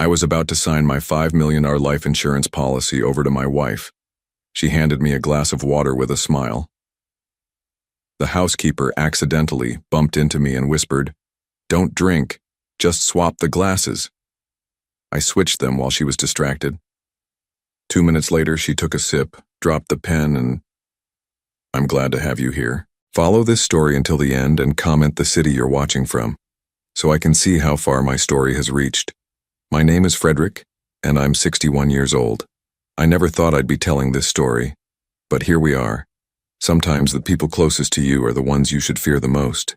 I was about to sign my $5 million life insurance policy over to my wife. She handed me a glass of water with a smile. The housekeeper accidentally bumped into me and whispered, "Don't drink, just swap the glasses." I switched them while she was distracted. 2 minutes later, she took a sip, dropped the pen, and "I'm glad to have you here. Follow this story until the end and comment the city you're watching from, so I can see how far my story has reached. My name is Frederick, and I'm 61 years old. I never thought I'd be telling this story, but here we are. Sometimes the people closest to you are the ones you should fear the most,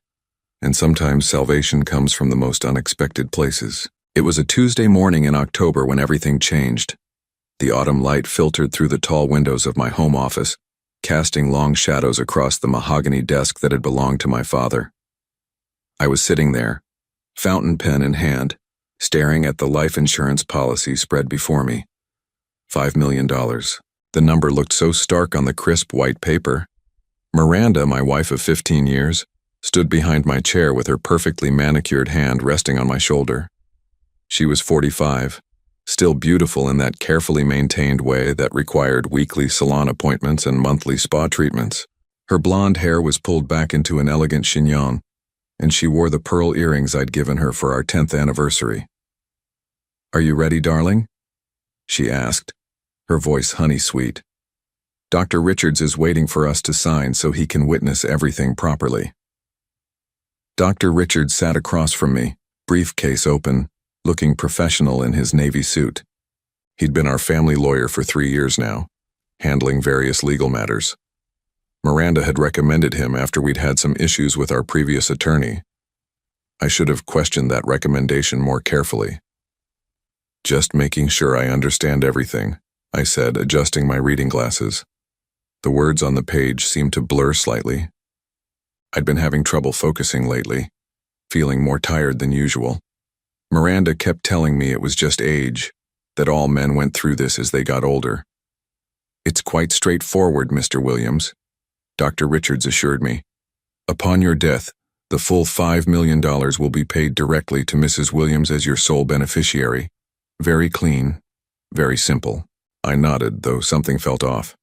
and sometimes salvation comes from the most unexpected places." It was a Tuesday morning in October when everything changed. The autumn light filtered through the tall windows of my home office, casting long shadows across the mahogany desk that had belonged to my father. I was sitting there, fountain pen in hand, staring at the life insurance policy spread before me. $5 million. The number looked so stark on the crisp white paper. Miranda, my wife of 15 years, stood behind my chair with her perfectly manicured hand resting on my shoulder. She was 45, still beautiful in that carefully maintained way that required weekly salon appointments and monthly spa treatments. Her blonde hair was pulled back into an elegant chignon, and she wore the pearl earrings I'd given her for our 10th anniversary. "Are you ready, darling?" she asked, her voice honey-sweet. "Dr. Richards is waiting for us to sign so he can witness everything properly." Dr. Richards sat across from me, briefcase open, looking professional in his navy suit. He'd been our family lawyer for 3 years now, handling various legal matters. Miranda had recommended him after we'd had some issues with our previous attorney. I should have questioned that recommendation more carefully. "Just making sure I understand everything," I said, adjusting my reading glasses. The words on the page seemed to blur slightly. I'd been having trouble focusing lately, feeling more tired than usual. Miranda kept telling me it was just age, that all men went through this as they got older. "It's quite straightforward, Mr. Williams," Dr. Richards assured me. "Upon your death, the full $5 million will be paid directly to Mrs. Williams as your sole beneficiary. Very clean, very simple." I nodded, though something felt off.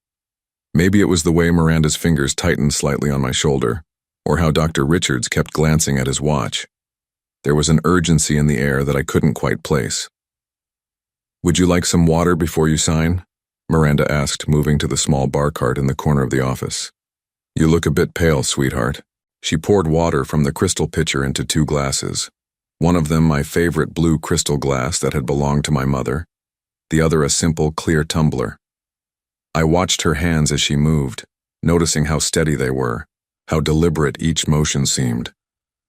Maybe it was the way Miranda's fingers tightened slightly on my shoulder, or how Dr. Richards kept glancing at his watch. There was an urgency in the air that I couldn't quite place. "Would you like some water before you sign?" Miranda asked, moving to the small bar cart in the corner of the office. "You look a bit pale, sweetheart." She poured water from the crystal pitcher into 2 glasses. One of them my favorite blue crystal glass that had belonged to my mother, the other a simple, clear tumbler. I watched her hands as she moved, noticing how steady they were, how deliberate each motion seemed.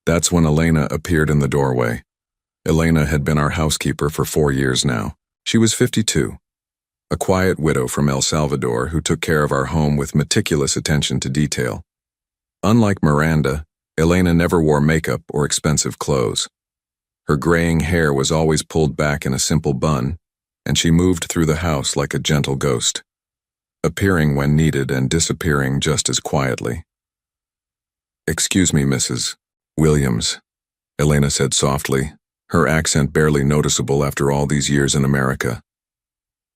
That's when Elena appeared in the doorway. Elena had been our housekeeper for 4 years now. She was 52, a quiet widow from El Salvador who took care of our home with meticulous attention to detail. Unlike Miranda, Elena never wore makeup or expensive clothes. Her graying hair was always pulled back in a simple bun, and she moved through the house like a gentle ghost, appearing when needed and disappearing just as quietly. "Excuse me, Mrs. Williams," Elena said softly, her accent barely noticeable after all these years in America.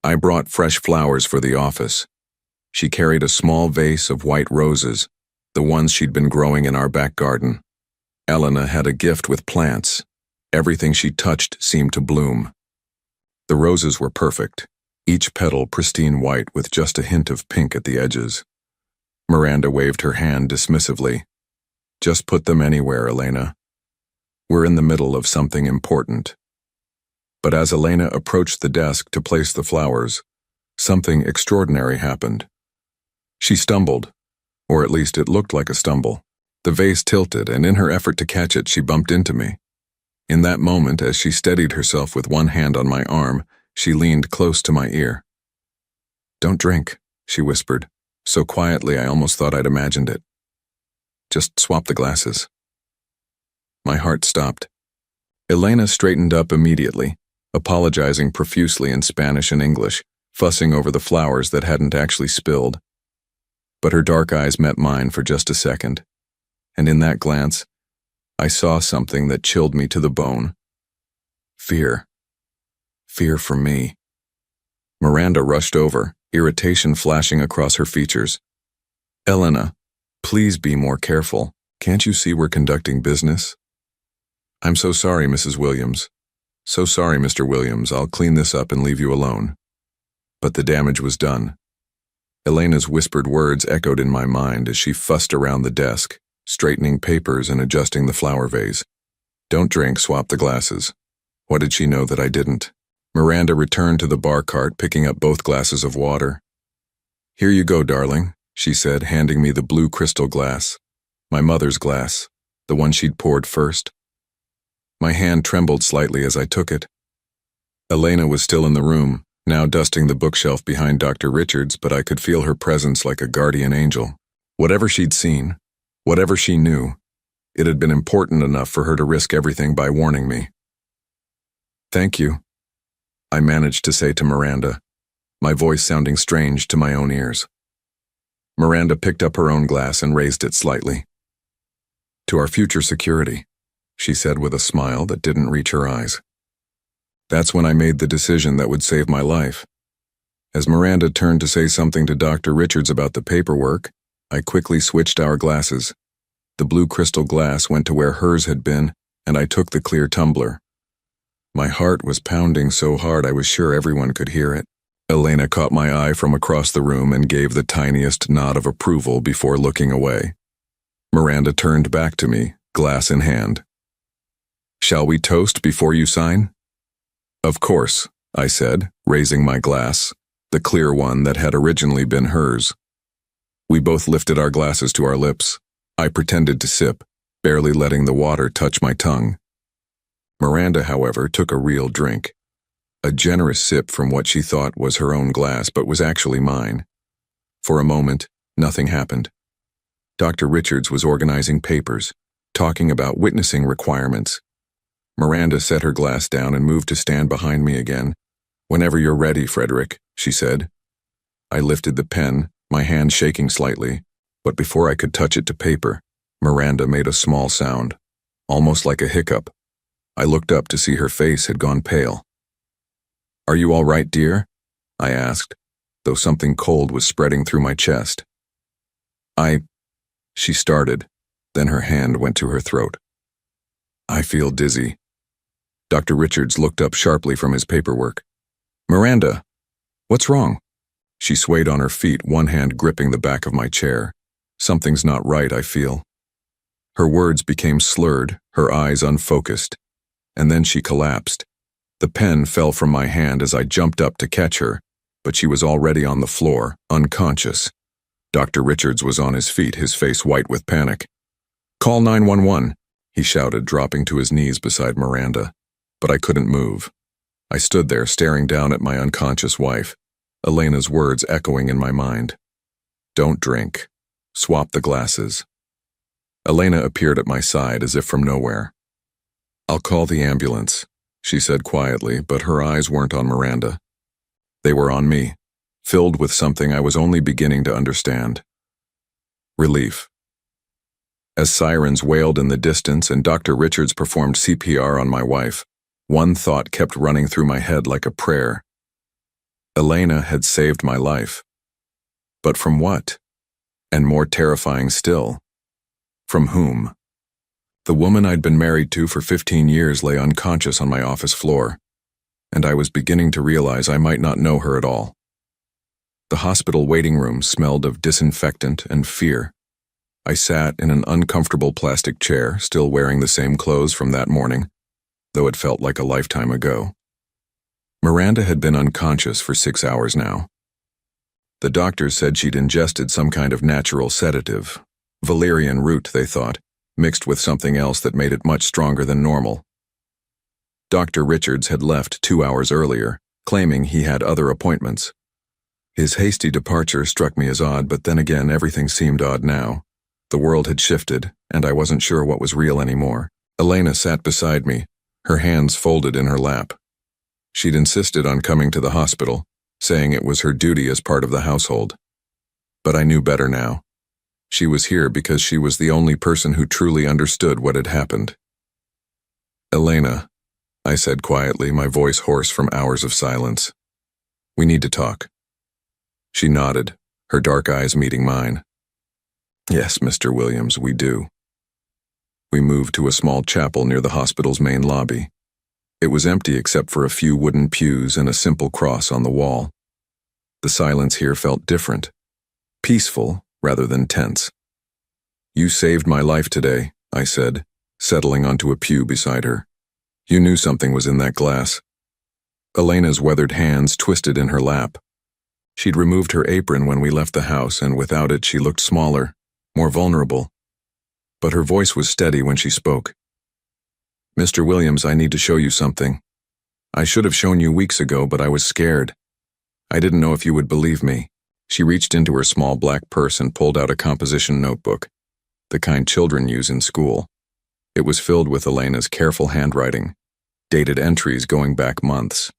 "I brought fresh flowers for the office." She carried a small vase of white roses, the ones she'd been growing in our back garden. Elena had a gift with plants. Everything she touched seemed to bloom. The roses were perfect, each petal pristine white with just a hint of pink at the edges. Miranda waved her hand dismissively. "Just put them anywhere, Elena. We're in the middle of something important." But as Elena approached the desk to place the flowers, something extraordinary happened. She stumbled, or at least it looked like a stumble. The vase tilted, and in her effort to catch it, she bumped into me. In that moment, as she steadied herself with one hand on my arm, she leaned close to my ear. "Don't drink," she whispered, so quietly I almost thought I'd imagined it. "Just swap the glasses." My heart stopped. Elena straightened up immediately, apologizing profusely in Spanish and English, fussing over the flowers that hadn't actually spilled. But her dark eyes met mine for just a second, and in that glance, I saw something that chilled me to the bone. Fear. Fear for me. Miranda rushed over, irritation flashing across her features. Elena, please be more careful. Can't you see we're conducting business? I'm so sorry, Mrs. Williams. So sorry, Mr. Williams. I'll clean this up and leave you alone. But the damage was done. Elena's whispered words echoed in my mind as she fussed around the desk, straightening papers and adjusting the flower vase. Don't drink, swap the glasses. What did she know that I didn't? Miranda returned to the bar cart, picking up both glasses of water. Here you go, darling, she said, handing me the blue crystal glass. My mother's glass, the one she'd poured first. My hand trembled slightly as I took it. Elena was still in the room, now dusting the bookshelf behind Dr. Richards, but I could feel her presence like a guardian angel. Whatever she'd seen, whatever she knew, it had been important enough for her to risk everything by warning me. Thank you, I managed to say to Miranda, my voice sounding strange to my own ears. Miranda picked up her own glass and raised it slightly. To our future security, she said with a smile that didn't reach her eyes. That's when I made the decision that would save my life. As Miranda turned to say something to Dr. Richards about the paperwork, I quickly switched our glasses. The blue crystal glass went to where hers had been, and I took the clear tumbler. My heart was pounding so hard I was sure everyone could hear it. Elena caught my eye from across the room and gave the tiniest nod of approval before looking away. Miranda turned back to me, glass in hand. Shall we toast before you sign? Of course, I said, raising my glass, the clear one that had originally been hers. We both lifted our glasses to our lips. I pretended to sip, barely letting the water touch my tongue. Miranda, however, took a real drink. A generous sip from what she thought was her own glass but was actually mine. For a moment, nothing happened. Dr. Richards was organizing papers, talking about witnessing requirements. Miranda set her glass down and moved to stand behind me again. Whenever you're ready, Frederick, she said. I lifted the pen, my hand shaking slightly, but before I could touch it to paper, Miranda made a small sound, almost like a hiccup. I looked up to see her face had gone pale. Are you all right, dear? I asked, though something cold was spreading through my chest. She started, then her hand went to her throat. I feel dizzy. Dr. Richards looked up sharply from his paperwork. Miranda, what's wrong? She swayed on her feet, one hand gripping the back of my chair. Something's not right, I feel. Her words became slurred, her eyes unfocused. And then she collapsed. The pen fell from my hand as I jumped up to catch her, but she was already on the floor, unconscious. Dr. Richards was on his feet, his face white with panic. Call 911, he shouted, dropping to his knees beside Miranda. But I couldn't move. I stood there staring down at my unconscious wife, Elena's words echoing in my mind. Don't drink. Swap the glasses. Elena appeared at my side as if from nowhere. I'll call the ambulance, she said quietly, but her eyes weren't on Miranda. They were on me, filled with something I was only beginning to understand. Relief. As sirens wailed in the distance and Dr. Richards performed CPR on my wife, one thought kept running through my head like a prayer. Elena had saved my life. But from what? And more terrifying still, from whom? The woman I'd been married to for 15 years lay unconscious on my office floor, and I was beginning to realize I might not know her at all. The hospital waiting room smelled of disinfectant and fear. I sat in an uncomfortable plastic chair, still wearing the same clothes from that morning, though it felt like a lifetime ago. Miranda had been unconscious for 6 hours now. The doctors said she'd ingested some kind of natural sedative, valerian root, they thought, mixed with something else that made it much stronger than normal. Dr. Richards had left 2 hours earlier, claiming he had other appointments. His hasty departure struck me as odd, but then again everything seemed odd now. The world had shifted, and I wasn't sure what was real anymore. Elena sat beside me, her hands folded in her lap. She'd insisted on coming to the hospital, saying it was her duty as part of the household. But I knew better now. She was here because she was the only person who truly understood what had happened. Elena, I said quietly, my voice hoarse from hours of silence. We need to talk. She nodded, her dark eyes meeting mine. Yes, Mr. Williams, we do. We moved to a small chapel near the hospital's main lobby. It was empty except for a few wooden pews and a simple cross on the wall. The silence here felt different, peaceful rather than tense. You saved my life today, I said, settling onto a pew beside her. You knew something was in that glass. Elena's weathered hands twisted in her lap. She'd removed her apron when we left the house, and without it she looked smaller, more vulnerable. But her voice was steady when she spoke. Mr. Williams, I need to show you something. I should have shown you weeks ago, but I was scared. I didn't know if you would believe me. She reached into her small black purse and pulled out a composition notebook, the kind children use in school. It was filled with Elena's careful handwriting, dated entries going back months.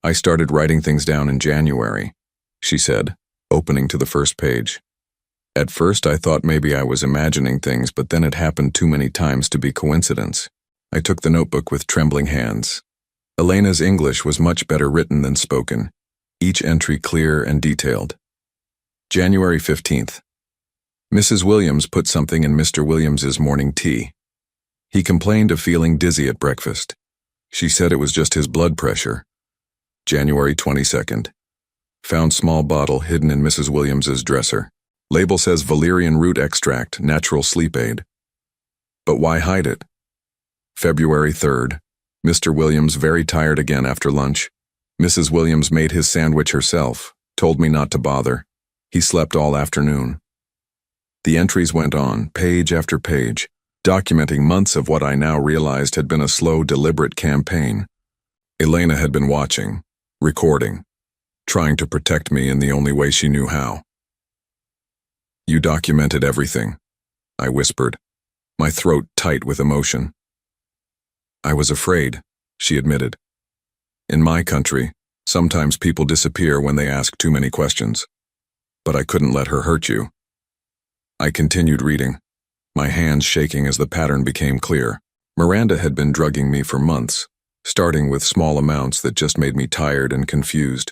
I started writing things down in January, she said, opening to the first page. At first I thought maybe I was imagining things, but then it happened too many times to be coincidence. I took the notebook with trembling hands. Elena's English was much better written than spoken, each entry clear and detailed. January 15th. Mrs. Williams put something in Mr. Williams's morning tea. He complained of feeling dizzy at breakfast. She said it was just his blood pressure. January 22nd. Found small bottle hidden in Mrs. Williams's dresser. Label says valerian root extract, natural sleep aid. But why hide it? February 3rd. Mr. Williams very tired again after lunch. Mrs. Williams made his sandwich herself, told me not to bother. He slept all afternoon. The entries went on, page after page, documenting months of what I now realized had been a slow, deliberate campaign. Elena had been watching, recording, trying to protect me in the only way she knew how. You documented everything, I whispered, my throat tight with emotion. I was afraid, she admitted. In my country, sometimes people disappear when they ask too many questions. But I couldn't let her hurt you. I continued reading, my hands shaking as the pattern became clear. Miranda had been drugging me for months, starting with small amounts that just made me tired and confused.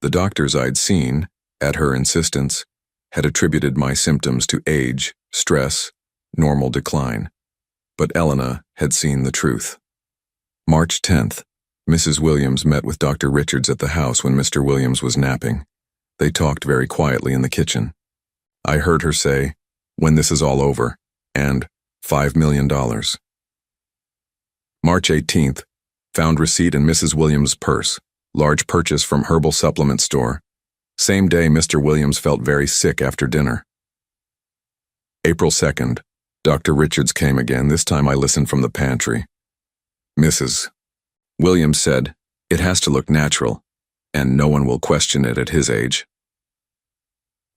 The doctors I'd seen, at her insistence, had attributed my symptoms to age, stress, normal decline. But Elena had seen the truth. March 10th, Mrs. Williams met with Dr. Richards at the house when Mr. Williams was napping. They talked very quietly in the kitchen. I heard her say, "When this is all over," and $5 million. March 18th, found receipt in Mrs. Williams' purse, large purchase from herbal supplement store. Same day, Mr. Williams felt very sick after dinner. April 2nd, Dr. Richards came again. This time I listened from the pantry. Mrs. Williams said, "It has to look natural, and no one will question it at his age."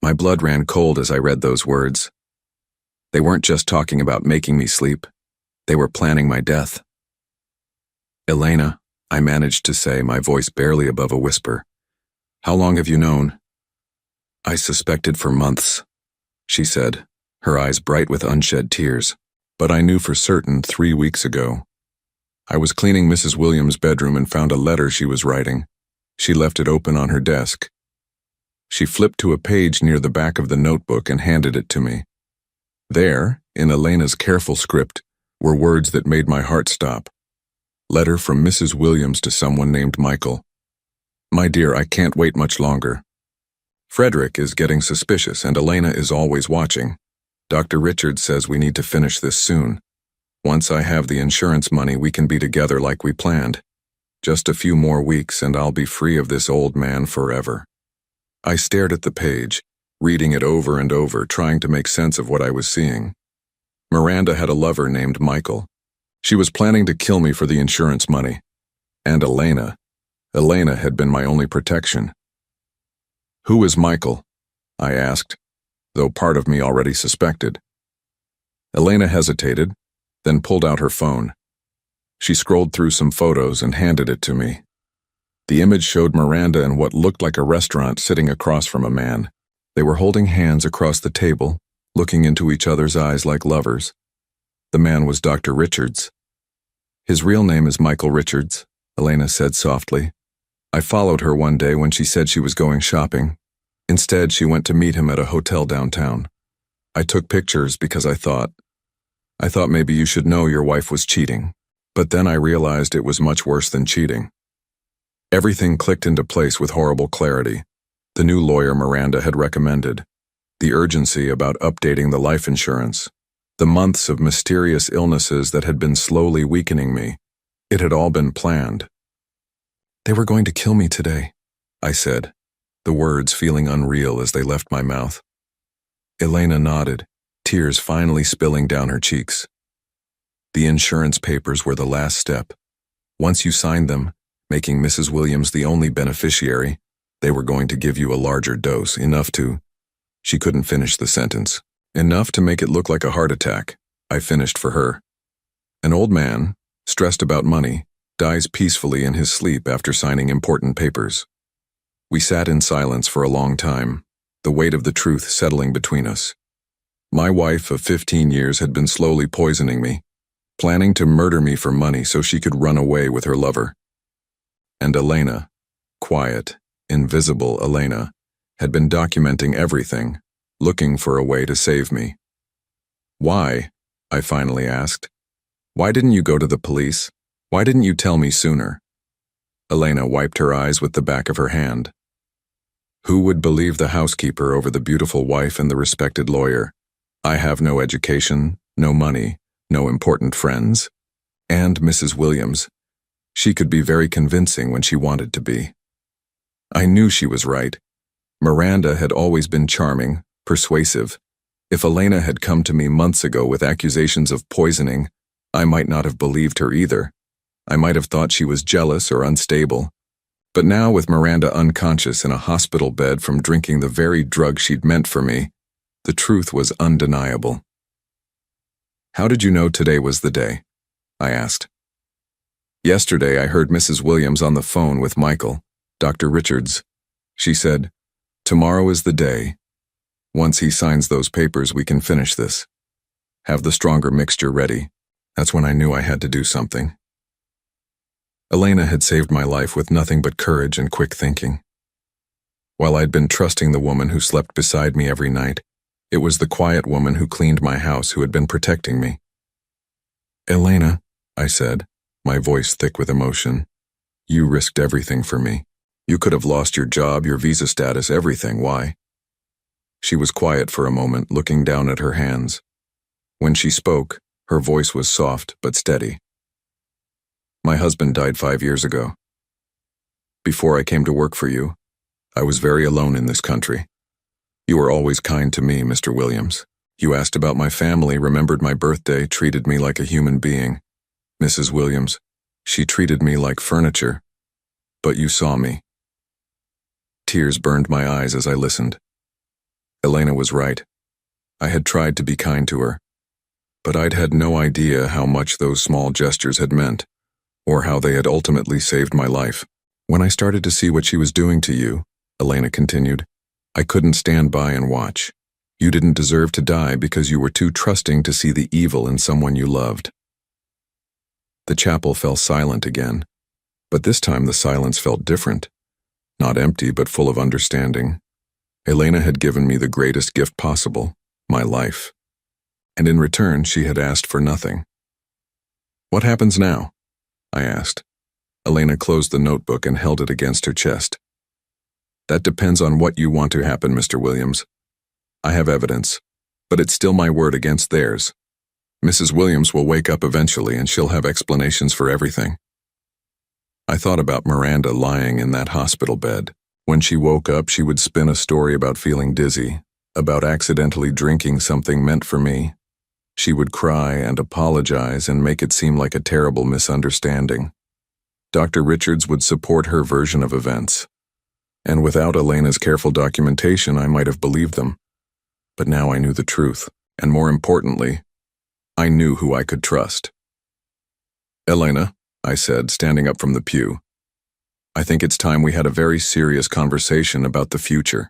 My blood ran cold as I read those words. They weren't just talking about making me sleep. They were planning my death. "Elena," I managed to say, my voice barely above a whisper. "How long have you known?" "I suspected for months," she said, her eyes bright with unshed tears. "But I knew for certain 3 weeks ago. I was cleaning Mrs. Williams' bedroom and found a letter she was writing. She left it open on her desk. She flipped to a page near the back of the notebook and handed it to me. There, in Elena's careful script, were words that made my heart stop. Letter from Mrs. Williams to someone named Michael. "My dear, I can't wait much longer. Frederick is getting suspicious and Elena is always watching. Dr. Richards says we need to finish this soon. Once I have the insurance money, we can be together like we planned. Just a few more weeks and I'll be free of this old man forever." I stared at the page, reading it over and over, trying to make sense of what I was seeing. Miranda had a lover named Michael. She was planning to kill me for the insurance money. And Elena had been my only protection. "Who is Michael?" I asked, though part of me already suspected. Elena hesitated, then pulled out her phone. She scrolled through some photos and handed it to me. The image showed Miranda in what looked like a restaurant sitting across from a man. They were holding hands across the table, looking into each other's eyes like lovers. The man was Dr. Richards. His real name is Michael Richards, Elena said softly. I followed her one day when she said she was going shopping. Instead, she went to meet him at a hotel downtown. I took pictures because I thought maybe you should know your wife was cheating. But then I realized it was much worse than cheating. Everything clicked into place with horrible clarity. The new lawyer Miranda had recommended, the urgency about updating the life insurance, the months of mysterious illnesses that had been slowly weakening me. It had all been planned. They were going to kill me today, I said, the words feeling unreal as they left my mouth. Elena nodded, tears finally spilling down her cheeks. The insurance papers were the last step. Once you signed them, making Mrs. Williams the only beneficiary, they were going to give you a larger dose, enough to... She couldn't finish the sentence. Enough to make it look like a heart attack. I finished for her. An old man, stressed about money, dies peacefully in his sleep after signing important papers. We sat in silence for a long time, the weight of the truth settling between us. My wife of 15 years had been slowly poisoning me, planning to murder me for money so she could run away with her lover. And Elena, quiet, invisible Elena, had been documenting everything, looking for a way to save me. Why? I finally asked. Why didn't you go to the police? Why didn't you tell me sooner? Elena wiped her eyes with the back of her hand. Who would believe the housekeeper over the beautiful wife and the respected lawyer? I have no education, no money, no important friends. And Mrs. Williams. She could be very convincing when she wanted to be. I knew she was right. Miranda had always been charming, persuasive. If Elena had come to me months ago with accusations of poisoning, I might not have believed her either. I might have thought she was jealous or unstable. But now, with Miranda unconscious in a hospital bed from drinking the very drug she'd meant for me, the truth was undeniable. How did you know today was the day? I asked. Yesterday I heard Mrs. Williams on the phone with Michael, Dr. Richards. She said, "Tomorrow is the day. Once he signs those papers, we can finish this. Have the stronger mixture ready." That's when I knew I had to do something. Elena had saved my life with nothing but courage and quick thinking. While I'd been trusting the woman who slept beside me every night, it was the quiet woman who cleaned my house who had been protecting me. "Elena," I said, my voice thick with emotion, "you risked everything for me. You could have lost your job, your visa status, everything. Why?" She was quiet for a moment, looking down at her hands. When she spoke, her voice was soft but steady. "My husband died 5 years ago. Before I came to work for you, I was very alone in this country. You were always kind to me, Mr. Williams. You asked about my family, remembered my birthday, treated me like a human being. Mrs. Williams, she treated me like furniture. But you saw me." Tears burned my eyes as I listened. Elena was right. I had tried to be kind to her, but I'd had no idea how much those small gestures had meant, or how they had ultimately saved my life. "When I started to see what she was doing to you," Elena continued, "I couldn't stand by and watch. You didn't deserve to die because you were too trusting to see the evil in someone you loved." The chapel fell silent again, but this time the silence felt different. Not empty, but full of understanding. Elena had given me the greatest gift possible, my life. And in return, she had asked for nothing. "What happens now?" I asked. Elena closed the notebook and held it against her chest. "That depends on what you want to happen, Mr. Williams. I have evidence, but it's still my word against theirs. Mrs. Williams will wake up eventually and she'll have explanations for everything." I thought about Miranda lying in that hospital bed. When she woke up, she would spin a story about feeling dizzy, about accidentally drinking something meant for me. She would cry and apologize and make it seem like a terrible misunderstanding. Dr. Richards would support her version of events. And without Elena's careful documentation, I might have believed them. But now I knew the truth, and more importantly, I knew who I could trust. "Elena," I said, standing up from the pew, "I think it's time we had a very serious conversation about the future."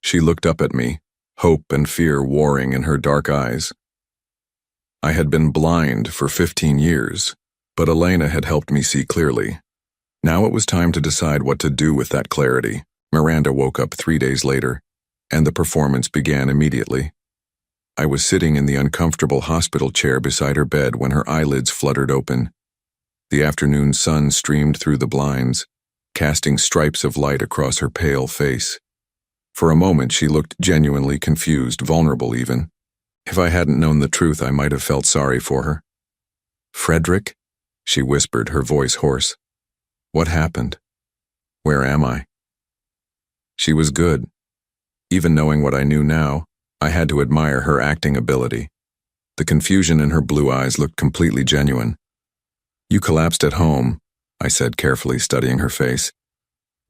She looked up at me, hope and fear warring in her dark eyes. I had been blind for 15 years, But Elena had helped me see clearly. Now it was time to decide what to do with that clarity. Miranda woke up 3 days later, and the performance began immediately. I was sitting in the uncomfortable hospital chair beside her bed when her eyelids fluttered open. The afternoon sun streamed through the blinds, casting stripes of light across her pale face. For a moment she looked genuinely confused, vulnerable even. If I hadn't known the truth, I might have felt sorry for her. "Frederick?" she whispered, her voice hoarse. "What happened? Where am I?" She was good. Even knowing what I knew now, I had to admire her acting ability. The confusion in her blue eyes looked completely genuine. "You collapsed at home," I said, carefully studying her face.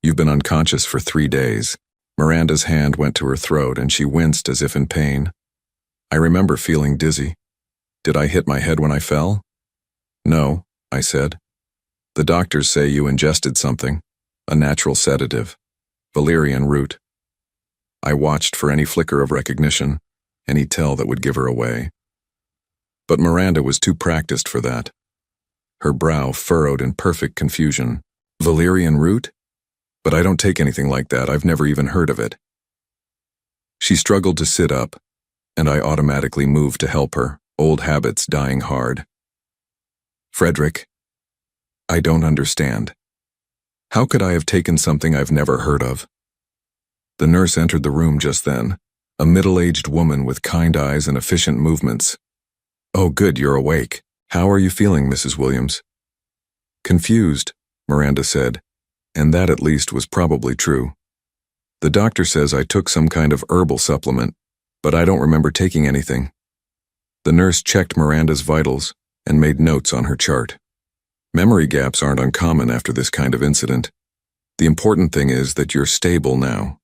"You've been unconscious for 3 days." Miranda's hand went to her throat and she winced as if in pain. I remember feeling dizzy. "Did I hit my head when I fell?" "No," I said. "The doctors say you ingested something, a natural sedative, valerian root." I watched for any flicker of recognition, any tell that would give her away. But Miranda was too practiced for that. Her brow furrowed in perfect confusion. "Valerian root? But I don't take anything like that. I've never even heard of it." She struggled to sit up, and I automatically moved to help her, old habits dying hard. "Frederick, I don't understand. How could I have taken something I've never heard of?" The nurse entered the room just then, a middle-aged woman with kind eyes and efficient movements. "Oh, good, you're awake. How are you feeling, Mrs. Williams?" "Confused," Miranda said, and that at least was probably true. "The doctor says I took some kind of herbal supplement, but I don't remember taking anything." The nurse checked Miranda's vitals and made notes on her chart. Memory gaps aren't uncommon after this kind of incident. The important thing is that you're stable now.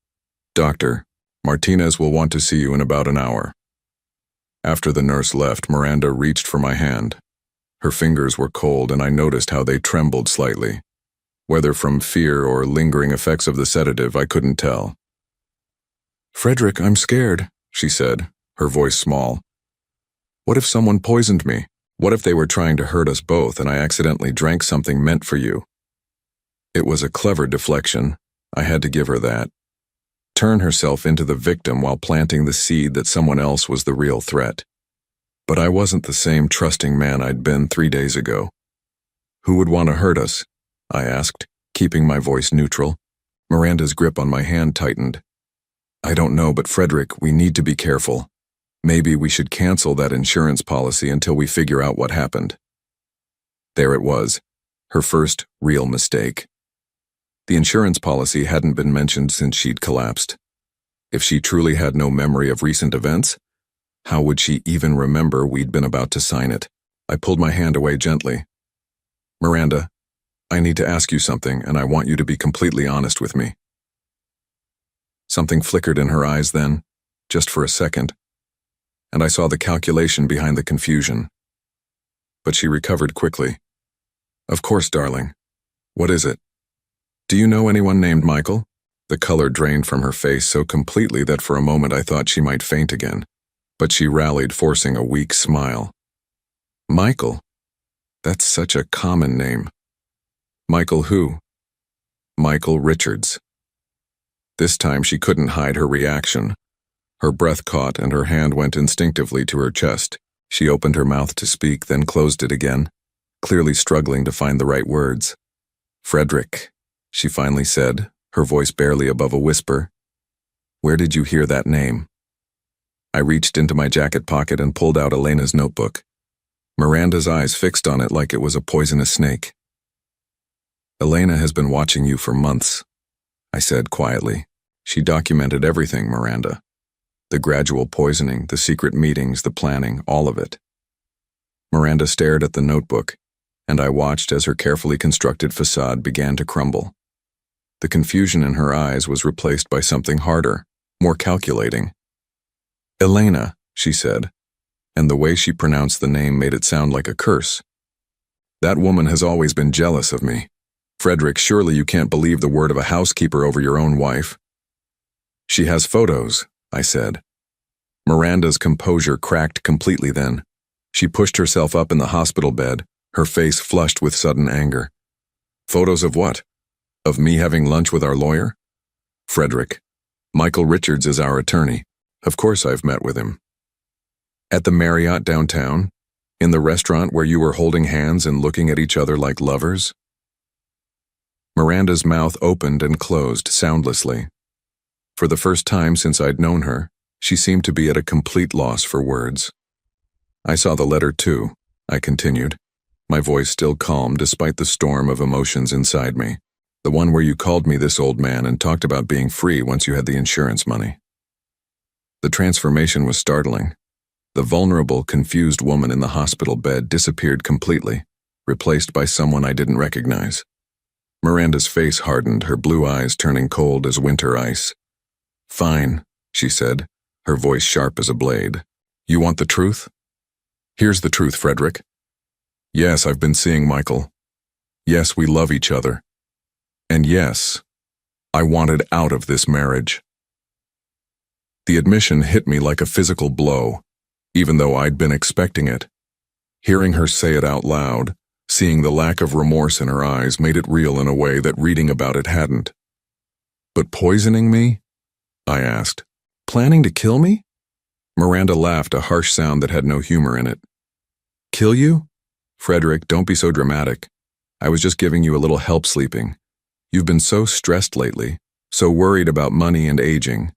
"Doctor, Martinez will want to see you in about an hour." After the nurse left, Miranda reached for my hand. Her fingers were cold and I noticed how they trembled slightly. Whether from fear or lingering effects of the sedative, I couldn't tell. "Frederick, I'm scared," she said, her voice small. "What if someone poisoned me? What if they were trying to hurt us both and I accidentally drank something meant for you?" It was a clever deflection. I had to give her that. Turn herself into the victim while planting the seed that someone else was the real threat. But I wasn't the same trusting man I'd been 3 days ago. "Who would want to hurt us?" I asked, keeping my voice neutral. Miranda's grip on my hand tightened. "I don't know, but Frederick, we need to be careful. Maybe we should cancel that insurance policy until we figure out what happened." There it was, her first real mistake. The insurance policy hadn't been mentioned since she'd collapsed. If she truly had no memory of recent events, how would she even remember we'd been about to sign it? I pulled my hand away gently. "Miranda, I need to ask you something, and I want you to be completely honest with me." Something flickered in her eyes then, just for a second, and I saw the calculation behind the confusion. But she recovered quickly. "Of course, darling. What is it? Do you know anyone named Michael?" The color drained from her face so completely that for a moment I thought she might faint again, but she rallied, forcing a weak smile. "Michael? That's such a common name." "Michael who?" "Michael Richards." This time she couldn't hide her reaction. Her breath caught and her hand went instinctively to her chest. She opened her mouth to speak, then closed it again, clearly struggling to find the right words. "Frederick," she finally said, her voice barely above a whisper. "Where did you hear that name?" I reached into my jacket pocket and pulled out Elena's notebook. Miranda's eyes fixed on it like it was a poisonous snake. "Elena has been watching you for months," I said quietly. "She documented everything, Miranda. The gradual poisoning, the secret meetings, the planning, all of it." Miranda stared at the notebook, and I watched as her carefully constructed facade began to crumble. The confusion in her eyes was replaced by something harder, more calculating. "Elena," she said, and the way she pronounced the name made it sound like a curse. "That woman has always been jealous of me. Frederick, surely you can't believe the word of a housekeeper over your own wife." "She has photos," I said. Miranda's composure cracked completely then. She pushed herself up in the hospital bed, her face flushed with sudden anger. Photos of what? Of me having lunch with our lawyer? Frederick, Michael Richards is our attorney. Of course I've met with him. At the Marriott downtown? In the restaurant where you were holding hands and looking at each other like lovers? Miranda's mouth opened and closed soundlessly. For the first time since I'd known her, she seemed to be at a complete loss for words. I saw the letter too, I continued, my voice still calm despite the storm of emotions inside me. The one where you called me this old man and talked about being free once you had the insurance money. The transformation was startling. The vulnerable, confused woman in the hospital bed disappeared completely, replaced by someone I didn't recognize. Miranda's face hardened, her blue eyes turning cold as winter ice. Fine, she said, her voice sharp as a blade. You want the truth? Here's the truth, Frederick. Yes, I've been seeing Michael. Yes, we love each other. And yes, I wanted out of this marriage. The admission hit me like a physical blow, even though I'd been expecting it. Hearing her say it out loud, seeing the lack of remorse in her eyes made it real in a way that reading about it hadn't. But poisoning me? I asked. Planning to kill me? Miranda laughed, a harsh sound that had no humor in it. Kill you? Frederick, don't be so dramatic. I was just giving you a little help sleeping. You've been so stressed lately, so worried about money and aging.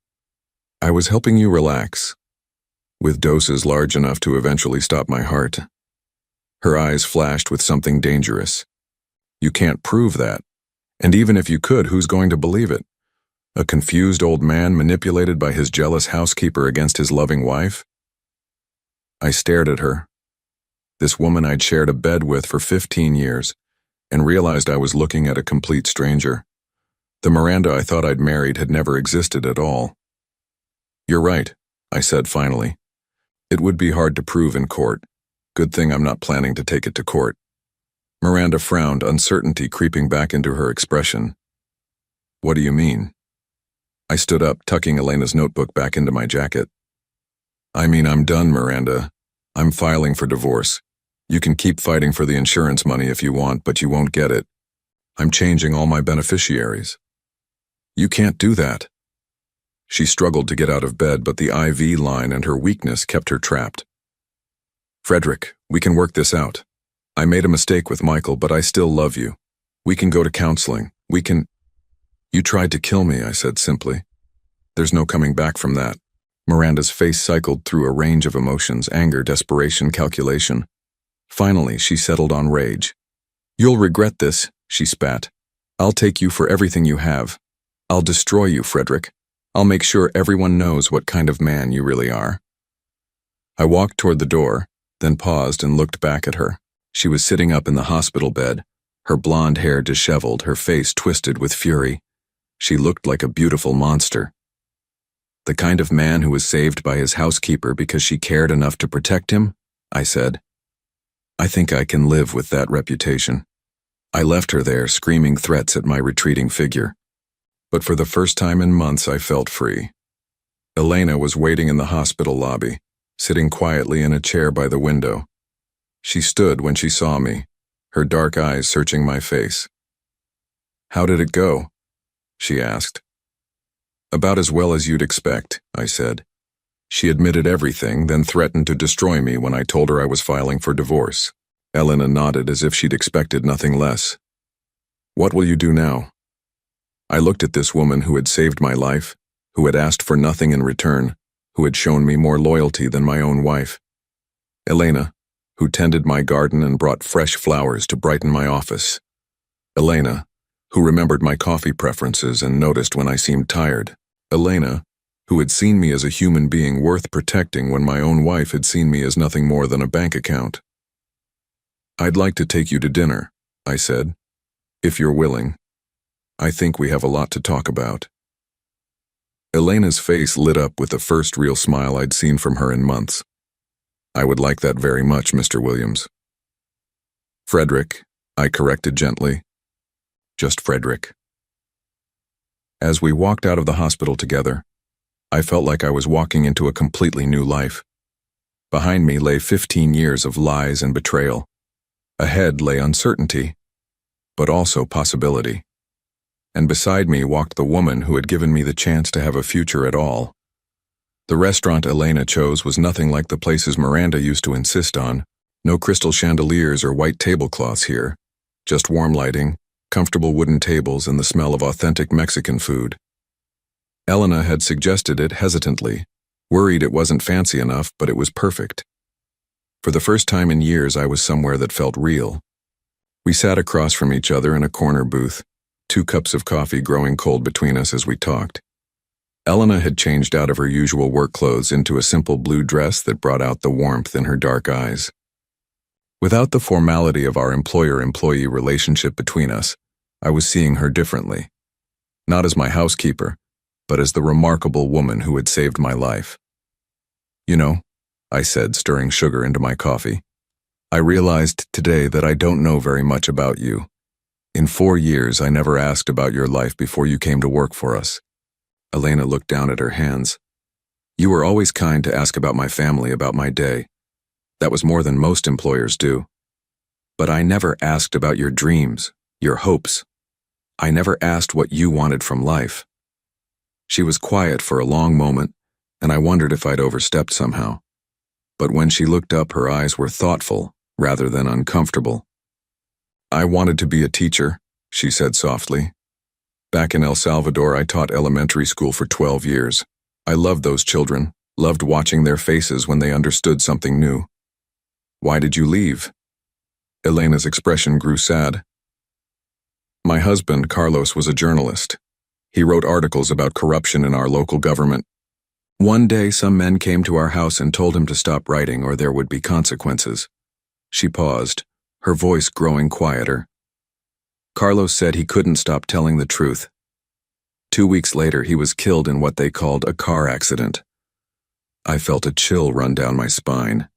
I was helping you relax, with doses large enough to eventually stop my heart. Her eyes flashed with something dangerous. You can't prove that. And even if you could, who's going to believe it? A confused old man manipulated by his jealous housekeeper against his loving wife? I stared at her. This woman I'd shared a bed with for 15 years, and realized I was looking at a complete stranger. The Miranda I thought I'd married had never existed at all. You're right, I said finally. It would be hard to prove in court. Good thing I'm not planning to take it to court. Miranda frowned, uncertainty creeping back into her expression. What do you mean? I stood up, tucking Elena's notebook back into my jacket. I mean, I'm done, Miranda. I'm filing for divorce. You can keep fighting for the insurance money if you want, but you won't get it. I'm changing all my beneficiaries. You can't do that. She struggled to get out of bed, but the IV line and her weakness kept her trapped. Frederick, we can work this out. I made a mistake with Michael, but I still love you. We can go to counseling. We can... You tried to kill me, I said simply. There's no coming back from that. Miranda's face cycled through a range of emotions, anger, desperation, calculation. Finally, she settled on rage. You'll regret this, she spat. I'll take you for everything you have. I'll destroy you, Frederick. I'll make sure everyone knows what kind of man you really are. I walked toward the door, then paused and looked back at her. She was sitting up in the hospital bed, her blonde hair disheveled, her face twisted with fury. She looked like a beautiful monster. The kind of man who was saved by his housekeeper because she cared enough to protect him, I said. I think I can live with that reputation. I left her there, screaming threats at my retreating figure. But for the first time in months, I felt free. Elena was waiting in the hospital lobby, sitting quietly in a chair by the window. She stood when she saw me, her dark eyes searching my face. How did it go? She asked. About as well as you'd expect, I said. She admitted everything, then threatened to destroy me when I told her I was filing for divorce. Elena nodded as if she'd expected nothing less. What will you do now? I looked at this woman who had saved my life, who had asked for nothing in return, who had shown me more loyalty than my own wife. Elena, who tended my garden and brought fresh flowers to brighten my office. Elena, who remembered my coffee preferences and noticed when I seemed tired. Elena, who had seen me as a human being worth protecting when my own wife had seen me as nothing more than a bank account. I'd like to take you to dinner, I said, if you're willing. I think we have a lot to talk about. Elena's face lit up with the first real smile I'd seen from her in months. I would like that very much, Mr. Williams. Frederick, I corrected gently. Just Frederick. As we walked out of the hospital together, I felt like I was walking into a completely new life. Behind me lay 15 years of lies and betrayal. Ahead lay uncertainty, but also possibility. And beside me walked the woman who had given me the chance to have a future at all. The restaurant Elena chose was nothing like the places Miranda used to insist on. No crystal chandeliers or white tablecloths here, just warm lighting, comfortable wooden tables, and the smell of authentic Mexican food. Elena had suggested it hesitantly, worried it wasn't fancy enough, but it was perfect. For the first time in years, I was somewhere that felt real. We sat across from each other in a corner booth, 2 cups of coffee growing cold between us as we talked. Elena had changed out of her usual work clothes into a simple blue dress that brought out the warmth in her dark eyes. Without the formality of our employer-employee relationship between us, I was seeing her differently. Not as my housekeeper, but as the remarkable woman who had saved my life. You know, I said, stirring sugar into my coffee, I realized today that I don't know very much about you. In 4 years, I never asked about your life before you came to work for us. Elena looked down at her hands. You were always kind to ask about my family, about my day. That was more than most employers do. But I never asked about your dreams, your hopes. I never asked what you wanted from life. She was quiet for a long moment, and I wondered if I'd overstepped somehow. But when she looked up, her eyes were thoughtful rather than uncomfortable. I wanted to be a teacher, she said softly. Back in El Salvador, I taught elementary school for 12 years. I loved those children, loved watching their faces when they understood something new. Why did you leave? Elena's expression grew sad. My husband, Carlos, was a journalist. He wrote articles about corruption in our local government. One day, some men came to our house and told him to stop writing or there would be consequences. She paused, her voice growing quieter. Carlos said he couldn't stop telling the truth. 2 weeks later, he was killed in what they called a car accident. I felt a chill run down my spine.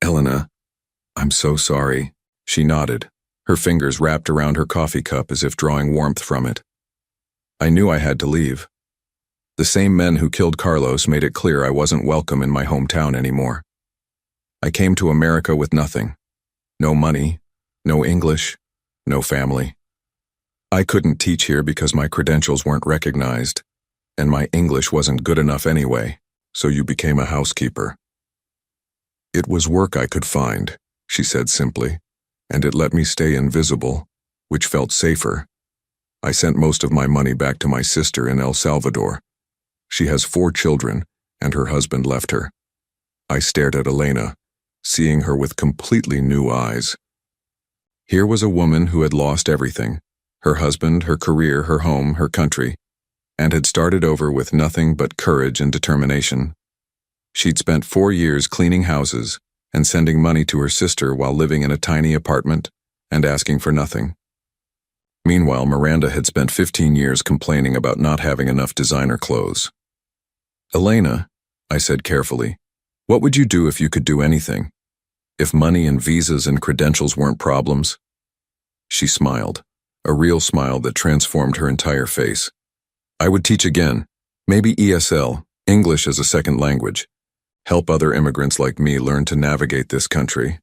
Elena, I'm so sorry. She nodded, her fingers wrapped around her coffee cup as if drawing warmth from it. I knew I had to leave. The same men who killed Carlos made it clear I wasn't welcome in my hometown anymore. I came to America with nothing. No money, no English, no family. I couldn't teach here because my credentials weren't recognized, and my English wasn't good enough anyway, so you became a housekeeper. It was work I could find, she said simply, and it let me stay invisible, which felt safer. I sent most of my money back to my sister in El Salvador. She has 4 children, and her husband left her. I stared at Elena, seeing her with completely new eyes. Here was a woman who had lost everything, her husband, her career, her home, her country, and had started over with nothing but courage and determination. She'd spent 4 years cleaning houses and sending money to her sister while living in a tiny apartment and asking for nothing. Meanwhile, Miranda had spent 15 years complaining about not having enough designer clothes. Elena, I said carefully, what would you do if you could do anything? If money and visas and credentials weren't problems? She smiled, a real smile that transformed her entire face. I would teach again, maybe ESL, English as a second language. Help other immigrants like me learn to navigate this country.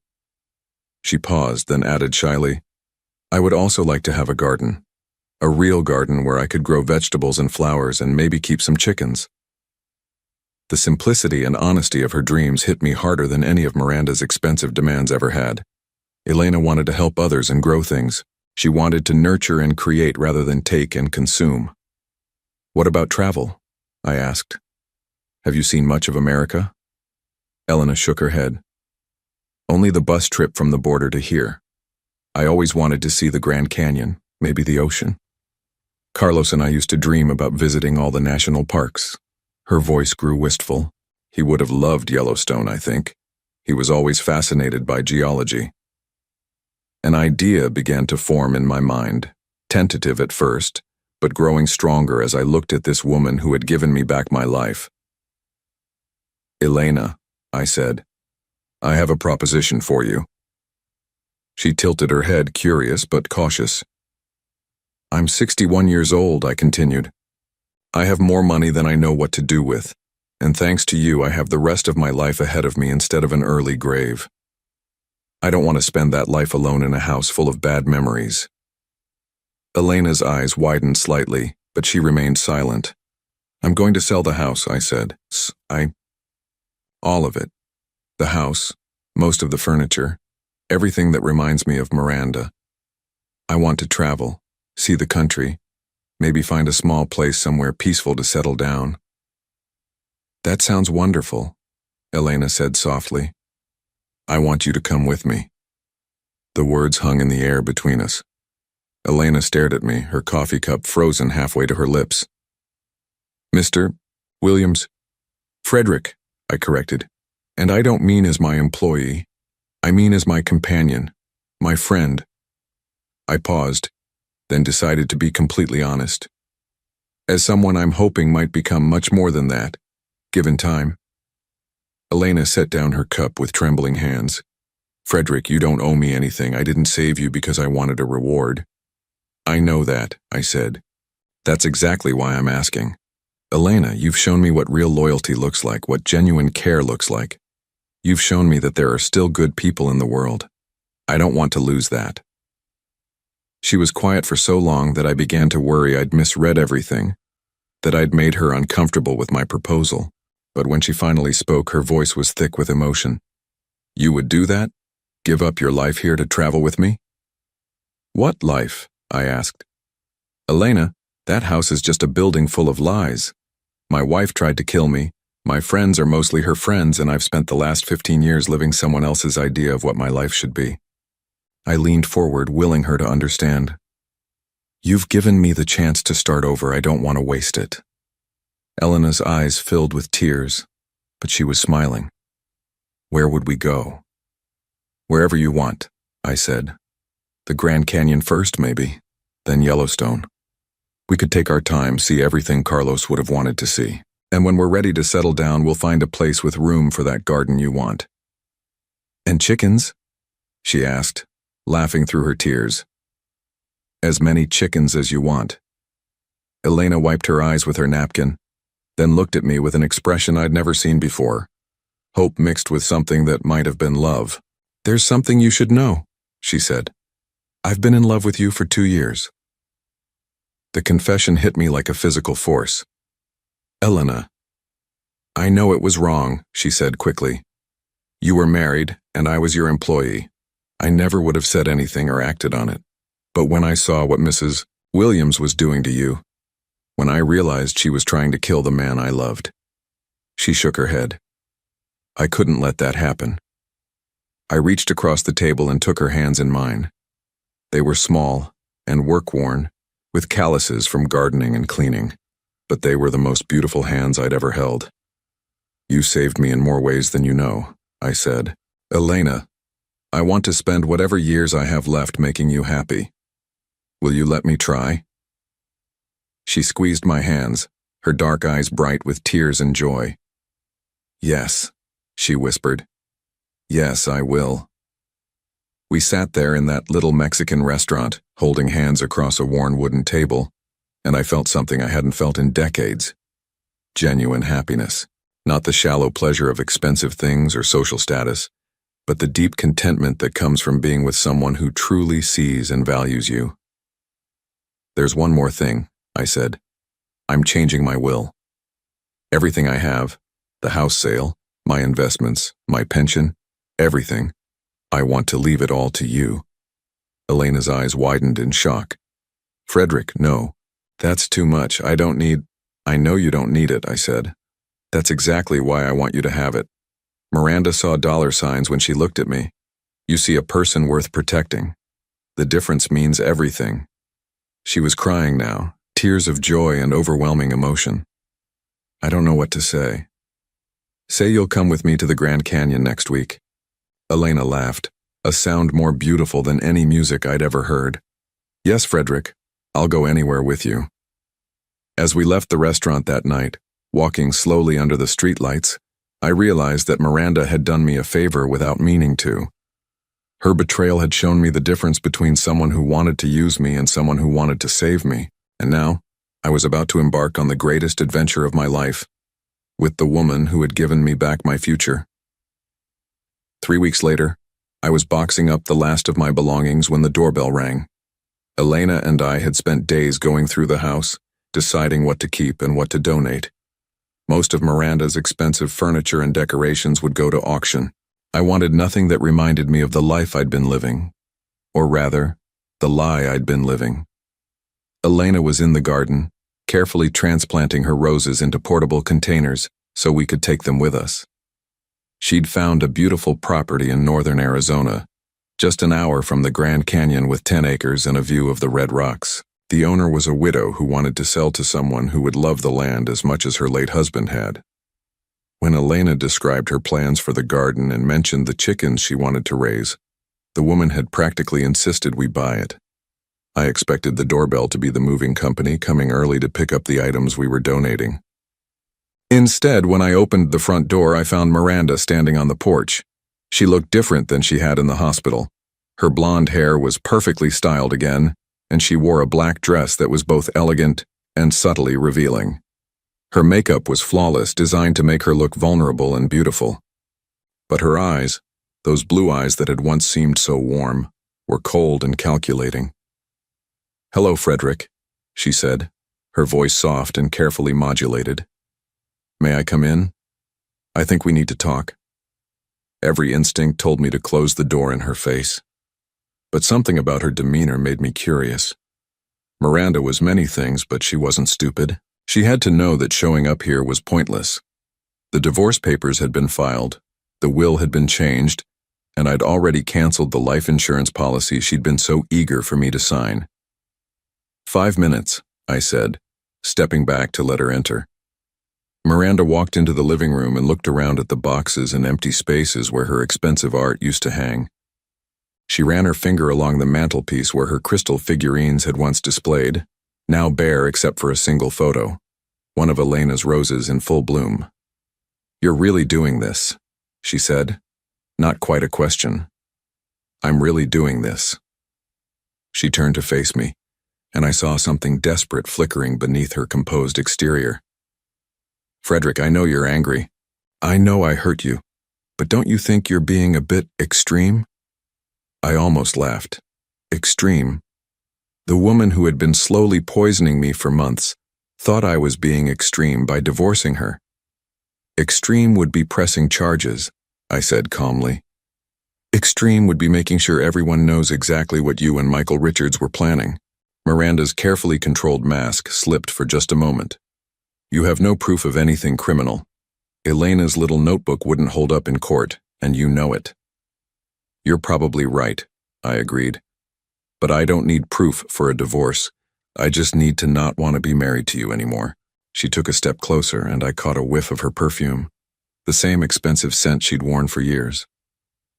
She paused, then added shyly, I would also like to have a garden. A real garden where I could grow vegetables and flowers and maybe keep some chickens. The simplicity and honesty of her dreams hit me harder than any of Miranda's expensive demands ever had. Elena wanted to help others and grow things. She wanted to nurture and create rather than take and consume. What about travel? I asked. Have you seen much of America? Elena shook her head. Only the bus trip from the border to here. I always wanted to see the Grand Canyon, maybe the ocean. Carlos and I used to dream about visiting all the national parks. Her voice grew wistful. He would have loved Yellowstone, I think. He was always fascinated by geology. An idea began to form in my mind, tentative at first, but growing stronger as I looked at this woman who had given me back my life. Elena, I said, I have a proposition for you. She tilted her head, curious but cautious. I'm 61 years old, I continued. I have more money than I know what to do with, and thanks to you I have the rest of my life ahead of me instead of an early grave. I don't want to spend that life alone in a house full of bad memories. Elena's eyes widened slightly, but she remained silent. I'm going to sell the house, I said. All of it. The house, most of the furniture, everything that reminds me of Miranda. I want to travel, see the country, maybe find a small place somewhere peaceful to settle down. That sounds wonderful, Elena said softly. I want you to come with me. The words hung in the air between us. Elena stared at me, her coffee cup frozen halfway to her lips. Mr. Williams, Frederick, I corrected. And I don't mean as my employee. I mean as my companion, my friend. I paused, then decided to be completely honest. As someone I'm hoping might become much more than that, given time. Elena set down her cup with trembling hands. Frederick, you don't owe me anything. I didn't save you because I wanted a reward. I know that, I said. That's exactly why I'm asking. Elena, you've shown me what real loyalty looks like, what genuine care looks like. You've shown me that there are still good people in the world. I don't want to lose that. She was quiet for so long that I began to worry I'd misread everything, that I'd made her uncomfortable with my proposal. But when she finally spoke, her voice was thick with emotion. You would do that? Give up your life here to travel with me? What life? I asked. Elena, that house is just a building full of lies. My wife tried to kill me. My friends are mostly her friends, and I've spent the last 15 years living someone else's idea of what my life should be. I leaned forward, willing her to understand. You've given me the chance to start over. I don't want to waste it. Elena's eyes filled with tears, but she was smiling. Where would we go? Wherever you want, I said. The Grand Canyon first, maybe, then Yellowstone. We could take our time, see everything Carlos would have wanted to see. And when we're ready to settle down, we'll find a place with room for that garden you want. And chickens? She asked, laughing through her tears. As many chickens as you want. Elena wiped her eyes with her napkin, then looked at me with an expression I'd never seen before. Hope mixed with something that might have been love. There's something you should know, she said. I've been in love with you for 2 years. The confession hit me like a physical force. Elena. I know it was wrong, she said quickly. You were married, and I was your employee. I never would have said anything or acted on it. But when I saw what Mrs. Williams was doing to you, when I realized she was trying to kill the man I loved, she shook her head. I couldn't let that happen. I reached across the table and took her hands in mine. They were small and work-worn, with calluses from gardening and cleaning, but they were the most beautiful hands I'd ever held. You saved me in more ways than you know, I said. Elena, I want to spend whatever years I have left making you happy. Will you let me try? She squeezed my hands, her dark eyes bright with tears and joy. Yes, she whispered. Yes, I will. We sat there in that little Mexican restaurant, holding hands across a worn wooden table, and I felt something I hadn't felt in decades. Genuine happiness. Not the shallow pleasure of expensive things or social status, but the deep contentment that comes from being with someone who truly sees and values you. There's one more thing, I said. I'm changing my will. Everything I have, the house sale, my investments, my pension, everything, I want to leave it all to you. Elena's eyes widened in shock. Frederick, no. That's too much. I know you don't need it, I said. That's exactly why I want you to have it. Miranda saw dollar signs when she looked at me. You see a person worth protecting. The difference means everything. She was crying now, tears of joy and overwhelming emotion. I don't know what to say. Say you'll come with me to the Grand Canyon next week. Elena laughed, a sound more beautiful than any music I'd ever heard. Yes, Frederick, I'll go anywhere with you. As we left the restaurant that night, walking slowly under the streetlights, I realized that Miranda had done me a favor without meaning to. Her betrayal had shown me the difference between someone who wanted to use me and someone who wanted to save me, and now I was about to embark on the greatest adventure of my life, with the woman who had given me back my future. 3 weeks later, I was boxing up the last of my belongings when the doorbell rang. Elena and I had spent days going through the house, deciding what to keep and what to donate. Most of Miranda's expensive furniture and decorations would go to auction. I wanted nothing that reminded me of the life I'd been living. Or rather, the lie I'd been living. Elena was in the garden, carefully transplanting her roses into portable containers so we could take them with us. She'd found a beautiful property in northern Arizona, just an hour from the Grand Canyon with 10 acres and a view of the Red Rocks. The owner was a widow who wanted to sell to someone who would love the land as much as her late husband had. When Elena described her plans for the garden and mentioned the chickens she wanted to raise, the woman had practically insisted we buy it. I expected the doorbell to be the moving company coming early to pick up the items we were donating. Instead, when I opened the front door, I found Miranda standing on the porch. She looked different than she had in the hospital. Her blonde hair was perfectly styled again, and she wore a black dress that was both elegant and subtly revealing. Her makeup was flawless, designed to make her look vulnerable and beautiful. But her eyes, those blue eyes that had once seemed so warm, were cold and calculating. "Hello, Frederick," she said, her voice soft and carefully modulated. "May I come in? I think we need to talk." Every instinct told me to close the door in her face. But something about her demeanor made me curious. Miranda was many things, but she wasn't stupid. She had to know that showing up here was pointless. The divorce papers had been filed, the will had been changed, and I'd already canceled the life insurance policy she'd been so eager for me to sign. "5 minutes," I said, stepping back to let her enter. Miranda walked into the living room and looked around at the boxes and empty spaces where her expensive art used to hang. She ran her finger along the mantelpiece where her crystal figurines had once displayed, now bare except for a single photo, one of Elena's roses in full bloom. "You're really doing this," she said, not quite a question. "I'm really doing this." She turned to face me, and I saw something desperate flickering beneath her composed exterior. "Frederick, I know you're angry. I know I hurt you, but don't you think you're being a bit extreme?" I almost laughed. Extreme? The woman who had been slowly poisoning me for months thought I was being extreme by divorcing her. "Extreme would be pressing charges," I said calmly. "Extreme would be making sure everyone knows exactly what you and Michael Richards were planning." Miranda's carefully controlled mask slipped for just a moment. "You have no proof of anything criminal. Elena's little notebook wouldn't hold up in court, and you know it." "You're probably right," I agreed. "But I don't need proof for a divorce. I just need to not want to be married to you anymore." She took a step closer, and I caught a whiff of her perfume, the same expensive scent she'd worn for years.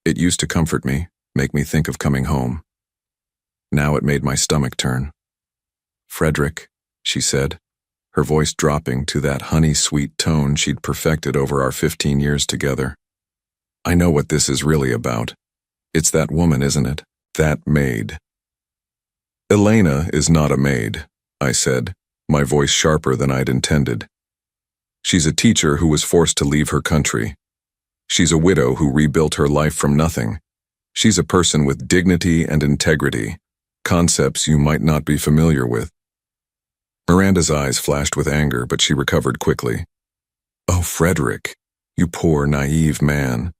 It used to comfort me, make me think of coming home. Now it made my stomach turn. "Frederick," she said, her voice dropping to that honey-sweet tone she'd perfected over our 15 years together. "I know what this is really about. It's that woman, isn't it? That maid." "Elena is not a maid," I said, my voice sharper than I'd intended. "She's a teacher who was forced to leave her country. She's a widow who rebuilt her life from nothing. She's a person with dignity and integrity, concepts you might not be familiar with." Miranda's eyes flashed with anger, but she recovered quickly. "Oh, Frederick, you poor, naive man.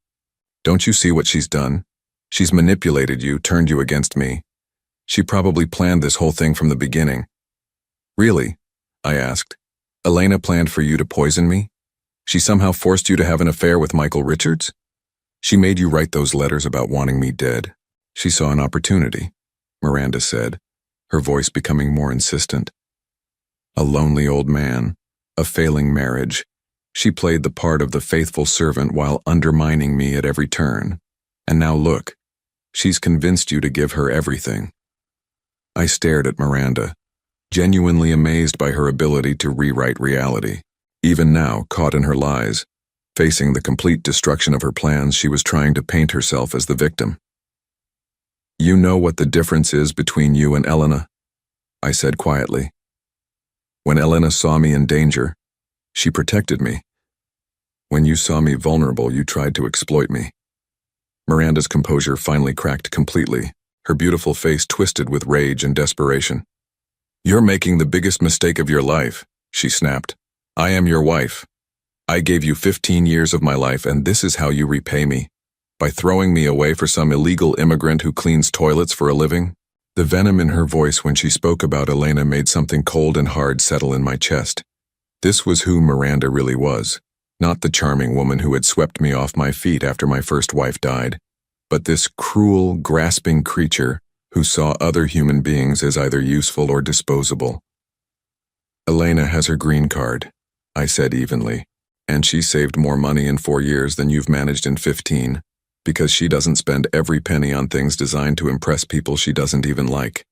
Don't you see what she's done? She's manipulated you, turned you against me. She probably planned this whole thing from the beginning." "Really?" I asked. "Elena planned for you to poison me? She somehow forced you to have an affair with Michael Richards? She made you write those letters about wanting me dead?" "She saw an opportunity," Miranda said, her voice becoming more insistent. "A lonely old man, a failing marriage. She played the part of the faithful servant while undermining me at every turn. And now look, she's convinced you to give her everything." I stared at Miranda, genuinely amazed by her ability to rewrite reality. Even now, caught in her lies, facing the complete destruction of her plans, she was trying to paint herself as the victim. "You know what the difference is between you and Elena?" I said quietly. "When Elena saw me in danger, she protected me. When you saw me vulnerable, you tried to exploit me. Miranda's composure finally cracked completely, her beautiful face twisted with rage and desperation. "You're making the biggest mistake of your life," she snapped. "I am your wife. I gave you 15 years of my life, and this is how you repay me. By throwing me away for some illegal immigrant who cleans toilets for a living?" The venom in her voice when she spoke about Elena made something cold and hard settle in my chest. This was who Miranda really was. Not the charming woman who had swept me off my feet after my first wife died, but this cruel, grasping creature who saw other human beings as either useful or disposable. "Elena has her green card," I said evenly, "and she saved more money in 4 years than you've managed in 15, because she doesn't spend every penny on things designed to impress people she doesn't even like."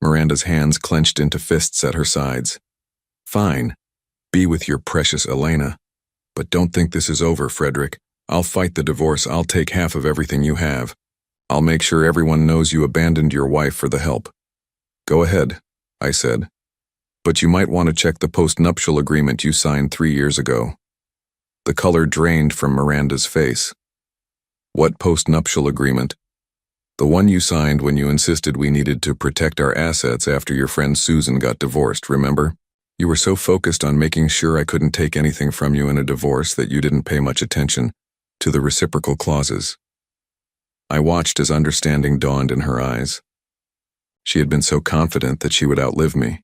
Miranda's hands clenched into fists at her sides. "Fine, be with your precious Elena. But don't think this is over, Frederick. I'll fight the divorce. I'll take half of everything you have. I'll make sure everyone knows you abandoned your wife for the help." "Go ahead," I said. "But you might want to check the post-nuptial agreement you signed 3 years ago." The color drained from Miranda's face. "What post-nuptial agreement?" "The one you signed when you insisted we needed to protect our assets after your friend Susan got divorced, remember? You were so focused on making sure I couldn't take anything from you in a divorce that you didn't pay much attention to the reciprocal clauses." I watched as understanding dawned in her eyes. She had been so confident that she would outlive me,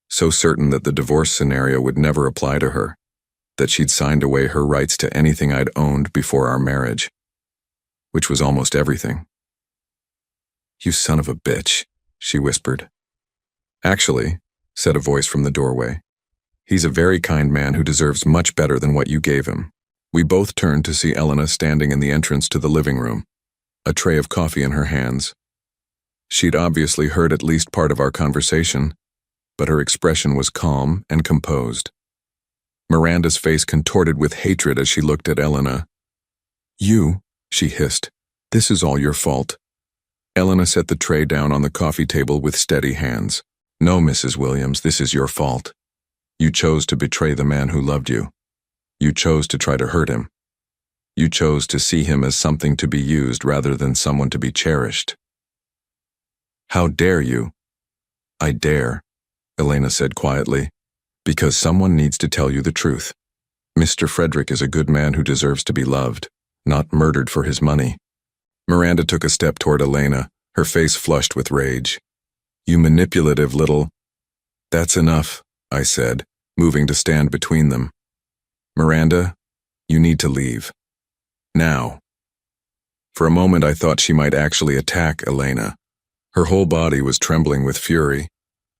so certain that the divorce scenario would never apply to her, that she'd signed away her rights to anything I'd owned before our marriage, which was almost everything. "You son of a bitch," she whispered. "Actually," said a voice from the doorway, "he's a very kind man who deserves much better than what you gave him." We both turned to see Elena standing in the entrance to the living room, a tray of coffee in her hands. She'd obviously heard at least part of our conversation, but her expression was calm and composed. Miranda's face contorted with hatred as she looked at Elena. "You," she hissed, "this is all your fault." Elena set the tray down on the coffee table with steady hands. "No, Mrs. Williams, this is your fault. You chose to betray the man who loved you. You chose to try to hurt him. You chose to see him as something to be used rather than someone to be cherished." "How dare you?" "I dare," Elena said quietly, "because someone needs to tell you the truth. Mr. Frederick is a good man who deserves to be loved, not murdered for his money." Miranda took a step toward Elena, her face flushed with rage. "You manipulative little—" "That's enough," I said, moving to stand between them. "Miranda, you need to leave. Now." For a moment I thought she might actually attack Elena. Her whole body was trembling with fury,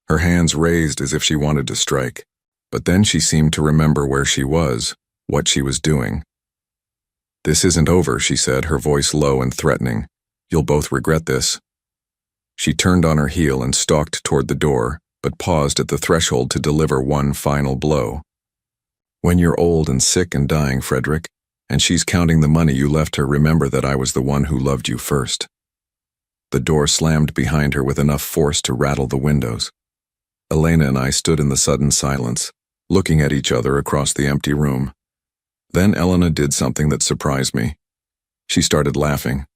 her hands raised as if she wanted to strike. But then she seemed to remember where she was, what she was doing. "This isn't over," she said, her voice low and threatening. "You'll both regret this." She turned on her heel and stalked toward the door, but paused at the threshold to deliver one final blow. "When you're old and sick and dying, Frederick, and she's counting the money you left her, remember that I was the one who loved you first." The door slammed behind her with enough force to rattle the windows. Elena and I stood in the sudden silence, looking at each other across the empty room. Then Elena did something that surprised me. She started laughing.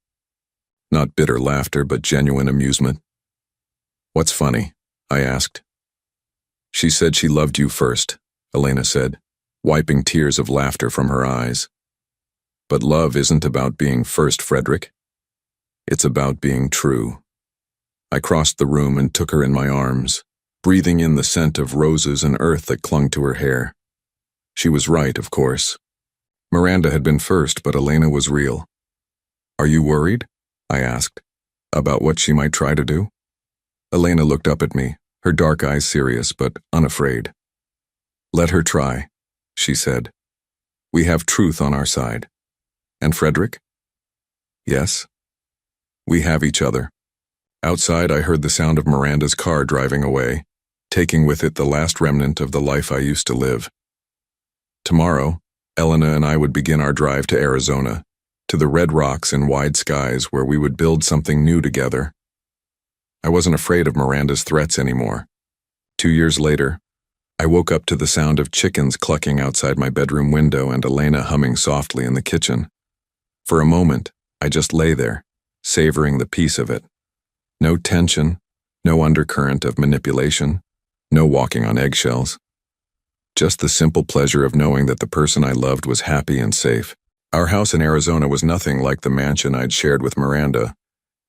Not bitter laughter, but genuine amusement. "What's funny?" I asked. "She said she loved you first," Elena said, wiping tears of laughter from her eyes. "But love isn't about being first, Frederick. It's about being true." I crossed the room and took her in my arms, breathing in the scent of roses and earth that clung to her hair. She was right, of course. Miranda had been first, but Elena was real. "Are you worried?" I asked. "About what she might try to do?" Elena looked up at me, her dark eyes serious but unafraid. "Let her try," she said. "We have truth on our side." "And Frederick?" "Yes." "We have each other." Outside, I heard the sound of Miranda's car driving away, taking with it the last remnant of the life I used to live. Tomorrow, Elena and I would begin our drive to Arizona, to the red rocks and wide skies where we would build something new together. I wasn't afraid of Miranda's threats anymore. 2 years later, I woke up to the sound of chickens clucking outside my bedroom window and Elena humming softly in the kitchen. For a moment, I just lay there, savoring the peace of it. No tension, no undercurrent of manipulation, no walking on eggshells. Just the simple pleasure of knowing that the person I loved was happy and safe. Our house in Arizona was nothing like the mansion I'd shared with Miranda.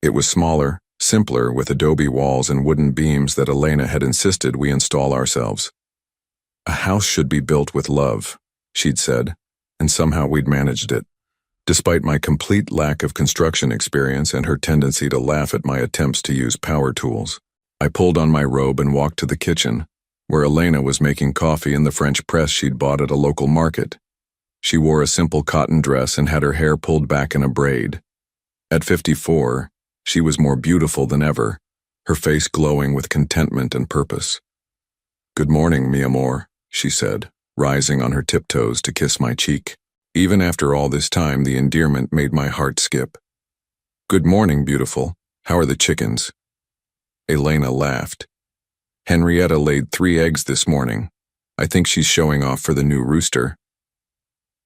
It was smaller, simpler, with adobe walls and wooden beams that Elena had insisted we install ourselves. A house should be built with love, she'd said, and somehow we'd managed it. Despite my complete lack of construction experience and her tendency to laugh at my attempts to use power tools, I pulled on my robe and walked to the kitchen, where Elena was making coffee in the French press she'd bought at a local market. She wore a simple cotton dress and had her hair pulled back in a braid. At 54, she was more beautiful than ever, her face glowing with contentment and purpose. "Good morning, mi amor," she said, rising on her tiptoes to kiss my cheek. Even after all this time, the endearment made my heart skip. "Good morning, beautiful. How are the chickens?" Elena laughed. "Henrietta laid 3 eggs this morning. I think she's showing off for the new rooster."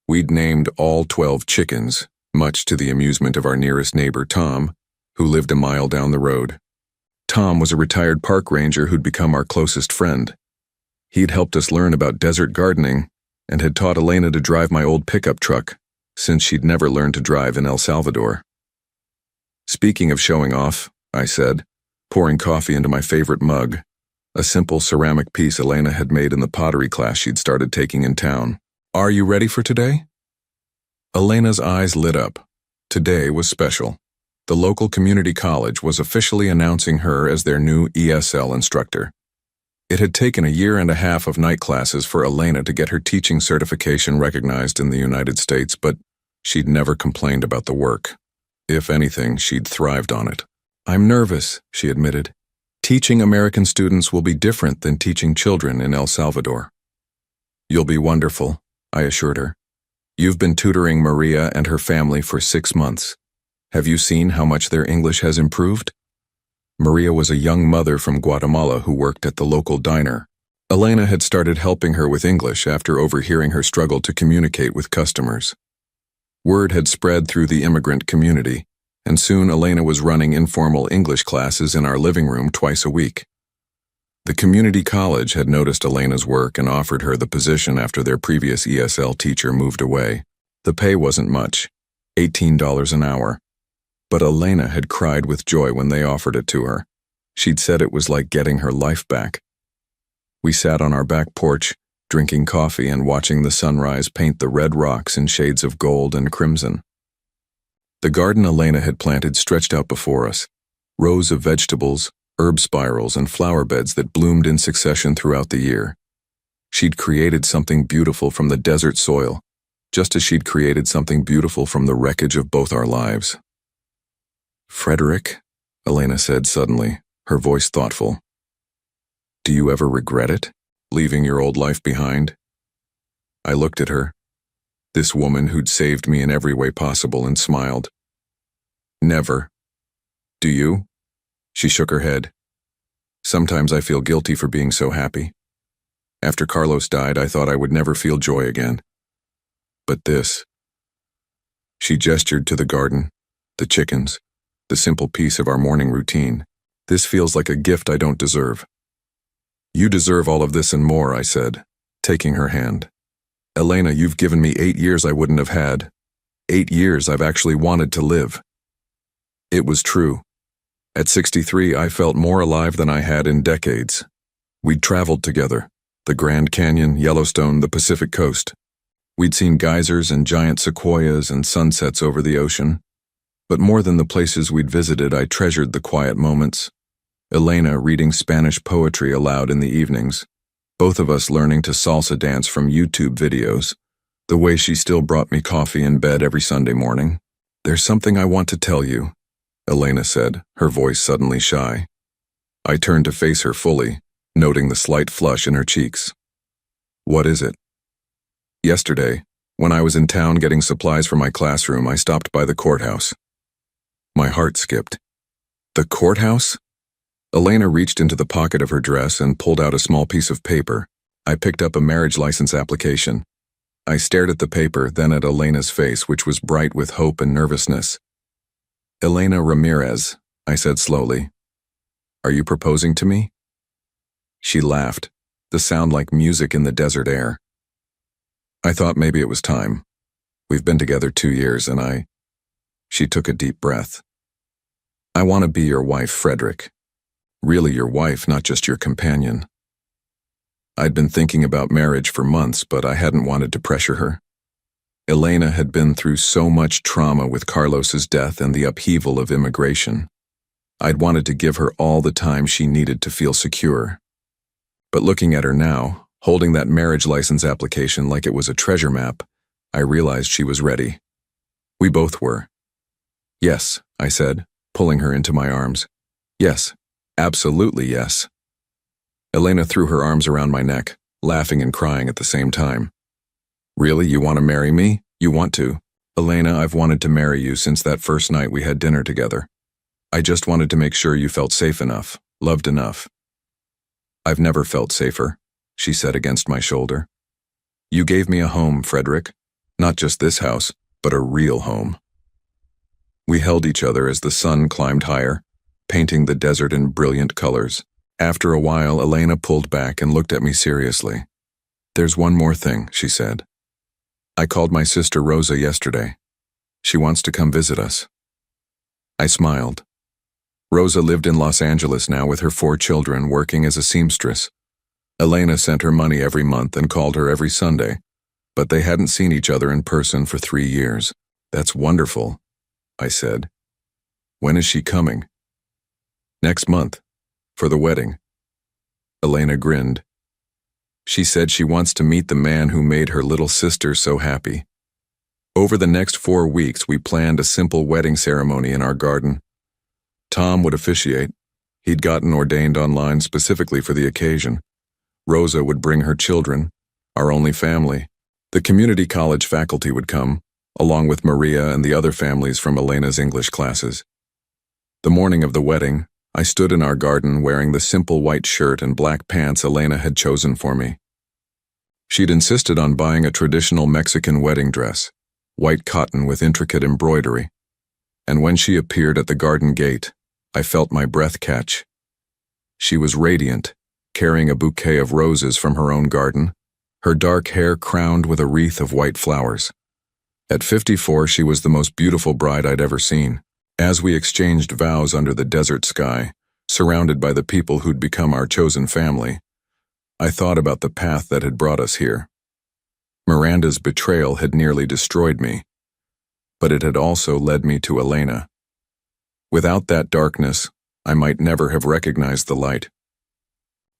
We'd named all 12 chickens, much to the amusement of our nearest neighbor, Tom, who lived a mile down the road. Tom was a retired park ranger who'd become our closest friend. He'd helped us learn about desert gardening and had taught Elena to drive my old pickup truck, since she'd never learned to drive in El Salvador. "Speaking of showing off," I said, pouring coffee into my favorite mug, a simple ceramic piece Elena had made in the pottery class she'd started taking in town. "Are you ready for today?" Elena's eyes lit up. Today was special. The local community college was officially announcing her as their new ESL instructor. It had taken a year and a half of night classes for Elena to get her teaching certification recognized in the United States, but she'd never complained about the work. If anything, she'd thrived on it. "I'm nervous," she admitted. "Teaching American students will be different than teaching children in El Salvador." "You'll be wonderful," I assured her. "You've been tutoring Maria and her family for 6 months. Have you seen how much their English has improved?" Maria was a young mother from Guatemala who worked at the local diner. Elena had started helping her with English after overhearing her struggle to communicate with customers. Word had spread through the immigrant community, and soon Elena was running informal English classes in our living room twice a week. The community college had noticed Elena's work and offered her the position after their previous ESL teacher moved away. The pay wasn't much, $18 an hour. But Elena had cried with joy when they offered it to her. She'd said it was like getting her life back. We sat on our back porch, drinking coffee and watching the sunrise paint the red rocks in shades of gold and crimson. The garden Elena had planted stretched out before us, rows of vegetables, herb spirals, and flower beds that bloomed in succession throughout the year. She'd created something beautiful from the desert soil, just as she'd created something beautiful from the wreckage of both our lives. "Frederick," Elena said suddenly, her voice thoughtful, "do you ever regret it, leaving your old life behind?" I looked at her, this woman who'd saved me in every way possible, and smiled. "Never. Do you?" She shook her head. "Sometimes I feel guilty for being so happy. After Carlos died, I thought I would never feel joy again. But this..." She gestured to the garden, the chickens, the simple piece of our morning routine. "This feels like a gift I don't deserve." "You deserve all of this and more," I said, taking her hand. "Elena, you've given me 8 years I wouldn't have had. 8 years I've actually wanted to live." It was true. At 63, I felt more alive than I had in decades. We'd traveled together, the Grand Canyon, Yellowstone, the Pacific Coast. We'd seen geysers and giant sequoias and sunsets over the ocean. But more than the places we'd visited, I treasured the quiet moments. Elena reading Spanish poetry aloud in the evenings, both of us learning to salsa dance from YouTube videos, the way she still brought me coffee in bed every Sunday morning. "There's something I want to tell you," Elena said, her voice suddenly shy. I turned to face her fully, noting the slight flush in her cheeks. "What is it?" "Yesterday, when I was in town getting supplies for my classroom, I stopped by the courthouse." My heart skipped. "The courthouse?" Elena reached into the pocket of her dress and pulled out a small piece of paper. I picked up a marriage license application. I stared at the paper, then at Elena's face, which was bright with hope and nervousness. Elena Ramirez, I said slowly. Are you proposing to me? She laughed, the sound like music in the desert air. I thought maybe it was time. We've been together 2 years and She took a deep breath. I want to be your wife, Frederick. Really your wife, not just your companion. I'd been thinking about marriage for months, but I hadn't wanted to pressure her. Elena had been through so much trauma with Carlos's death and the upheaval of immigration. I'd wanted to give her all the time she needed to feel secure. But looking at her now, holding that marriage license application like it was a treasure map, I realized she was ready. We both were. Yes, I said, pulling her into my arms. Yes, absolutely yes. Elena threw her arms around my neck, laughing and crying at the same time. Really, you want to marry me? You want to? Elena, I've wanted to marry you since that first night we had dinner together. I just wanted to make sure you felt safe enough, loved enough. I've never felt safer, she said against my shoulder. You gave me a home, Frederick. Not just this house, but a real home. We held each other as the sun climbed higher, painting the desert in brilliant colors. After a while, Elena pulled back and looked at me seriously. There's one more thing, she said. I called my sister Rosa yesterday. She wants to come visit us. I smiled. Rosa lived in Los Angeles now with her 4 children, working as a seamstress. Elena sent her money every month and called her every Sunday, but they hadn't seen each other in person for 3 years. That's wonderful, I said. When is she coming? Next month. For the wedding. Elena grinned. She said she wants to meet the man who made her little sister so happy. Over the next 4 weeks, we planned a simple wedding ceremony in our garden. Tom would officiate. He'd gotten ordained online specifically for the occasion. Rosa would bring her children, our only family. The community college faculty would come, along with Maria and the other families from Elena's English classes. The morning of the wedding, I stood in our garden wearing the simple white shirt and black pants Elena had chosen for me. She'd insisted on buying a traditional Mexican wedding dress, white cotton with intricate embroidery. And when she appeared at the garden gate, I felt my breath catch. She was radiant, carrying a bouquet of roses from her own garden, her dark hair crowned with a wreath of white flowers. At 54, she was the most beautiful bride I'd ever seen. As we exchanged vows under the desert sky, surrounded by the people who'd become our chosen family, I thought about the path that had brought us here. Miranda's betrayal had nearly destroyed me, but it had also led me to Elena. Without that darkness, I might never have recognized the light.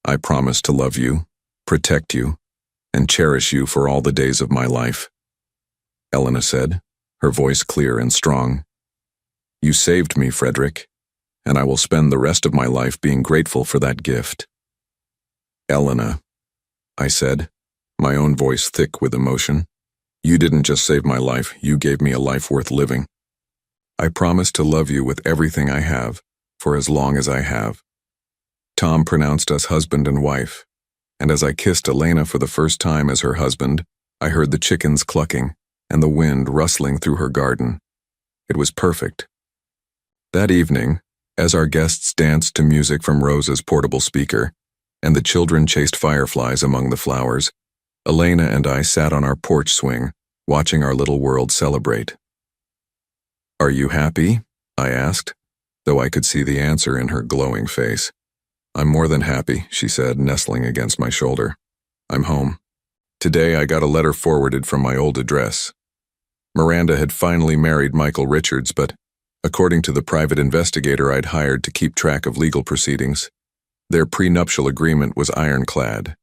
I promise to love you, protect you, and cherish you for all the days of my life, Elena said, her voice clear and strong. You saved me, Frederick, and I will spend the rest of my life being grateful for that gift. Elena, I said, my own voice thick with emotion. You didn't just save my life, you gave me a life worth living. I promise to love you with everything I have, for as long as I have. Tom pronounced us husband and wife, and as I kissed Elena for the first time as her husband, I heard the chickens clucking and the wind rustling through her garden. It was perfect. That evening, as our guests danced to music from Rosa's portable speaker, and the children chased fireflies among the flowers, Elena and I sat on our porch swing, watching our little world celebrate. Are you happy? I asked, though I could see the answer in her glowing face. I'm more than happy, she said, nestling against my shoulder. I'm home. Today I got a letter forwarded from my old address. Miranda had finally married Michael Richards, but according to the private investigator I'd hired to keep track of legal proceedings, their prenuptial agreement was ironclad.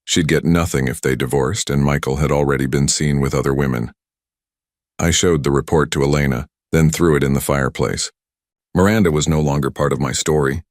She'd get nothing if they divorced, and Michael had already been seen with other women. I showed the report to Elena, then threw it in the fireplace. Miranda was no longer part of my story.